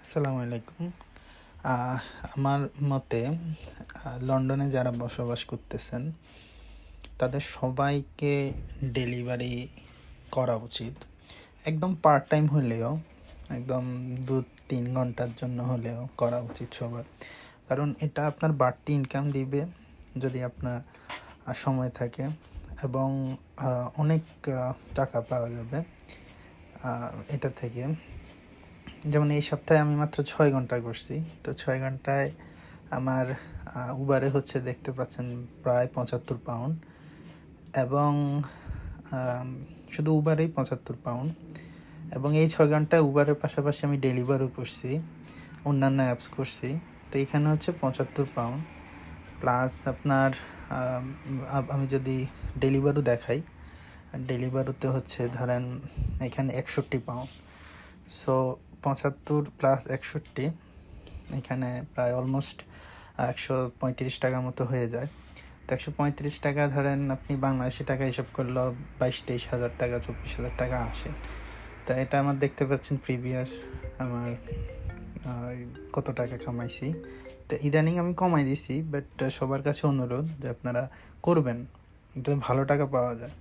আসসালামু আলাইকুম। আহ, আমার মতে লন্ডনে যারা বসবাস করতেছেন তাদের সবাইকে ডেলিভারি করা উচিত। একদম পার্ট টাইম হলেও, একদম 2-3 ঘন্টার জন্য হলেও করা উচিত সবার। কারণ এটা আপনার বাড়তি ইনকাম দিবে যদি আপনার সময় থাকে, এবং অনেক টাকা পাওয়া যাবে এটা থেকে। যেমন এই সপ্তাহে আমি মাত্র 6 ঘন্টা করছি, তো 6 ঘন্টায় আমার উবারে হচ্ছে দেখতে পাচ্ছেন প্রায় 75 পাউন্ড, এবং আম, শুধু উবারেই 75 পাউন্ড। এবং এই 6 ঘন্টায় উবারের পাশাপাশি আমি ডেলিভারও করছি, অন্যান্য অ্যাপস করছি। তো এখানে হচ্ছে 75 পাউন্ড প্লাস আপনার আমি যদি ডেলিভারও দেখাই, ডেলিভারিতে হচ্ছে ধরেন এখানে 61 পাউন্ড। সো 75 + 61, এখানে প্রায় অলমোস্ট 135 টাকার মতো হয়ে যায়। তো 135 টাকা ধরেন আপনি বাংলাদেশি টাকা হিসাব করলেও 22-23 হাজার টাকা, 24 হাজার টাকা আসে। তা এটা আমার দেখতে পাচ্ছেন প্রিভিয়াস আমার কত টাকা কামাইছি। তো ইদানিং আমি কমাই দিছি, বাট সবার কাছে অনুরোধ যে আপনারা করবেন, এতে ভালো টাকা পাওয়া যায়।